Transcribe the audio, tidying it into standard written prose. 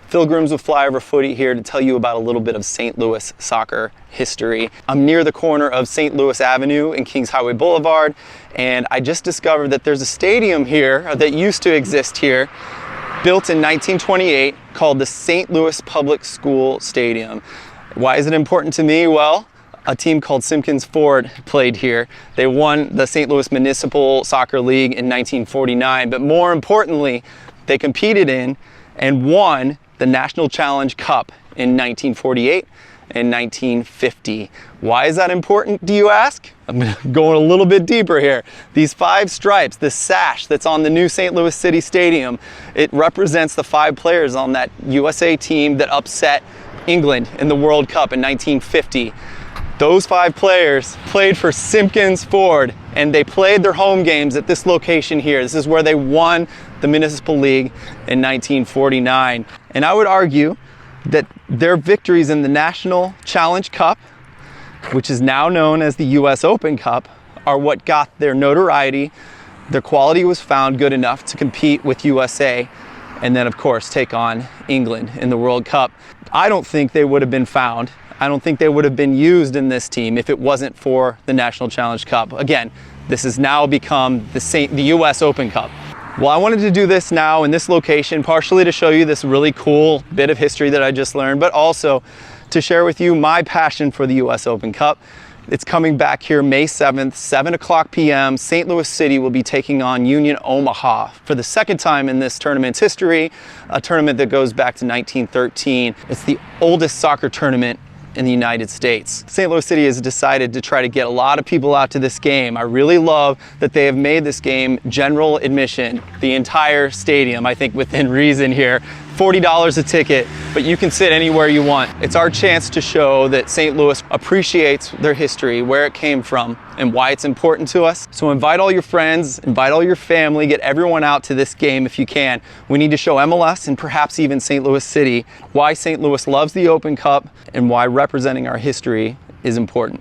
Phil Grooms with Flyover Footy here to tell you about a little bit of St. Louis soccer history. I'm near the corner of St. Louis Avenue and Kings Highway Boulevard, and I just discovered that there's a stadium here that used to exist here, built in 1928, called the St. Louis Public School Stadium. Why is it important to me? Well, a team called Simpkins Ford played here. They won the St. Louis Municipal Soccer League in 1949, but more importantly, they competed in and won the National Challenge Cup in 1948 and 1950. Why is that important, do you ask? I'm going a little bit deeper here. These 5 stripes, this sash that's on the new St. Louis City Stadium, it represents the 5 players on that USA team that upset England in the World Cup in 1950. Those 5 players played for Simpkins Ford, and they played their home games at this location here. This is where they won the Municipal League in 1949. And I would argue that their victories in the National Challenge Cup, which is now known as the US Open Cup, are what got their notoriety. Their quality was found good enough to compete with USA and then, of course, take on England in the World Cup. I don't think they would have been found. I don't think they would have been used in this team if it wasn't for the National Challenge Cup. Again, this has now become the US Open Cup. Well, I wanted to do this now in this location, partially to show you this really cool bit of history that I just learned, but also to share with you my passion for the US Open Cup. It's coming back here May 7th, 7 o'clock p.m. St. Louis City will be taking on Union Omaha for the second time in this tournament's history, a tournament that goes back to 1913. It's the oldest soccer tournament in the United States. St. Louis City has decided to try to get a lot of people out to this game. I really love that they have made this game general admission, the entire stadium, I think within reason here. $40 a ticket, but you can sit anywhere you want. It's our chance to show that St. Louis appreciates their history, where it came from, and why it's important to us. So invite all your friends, invite all your family, get everyone out to this game if you can. We need to show MLS and perhaps even St. Louis City why St. Louis loves the Open Cup and why representing our history is important.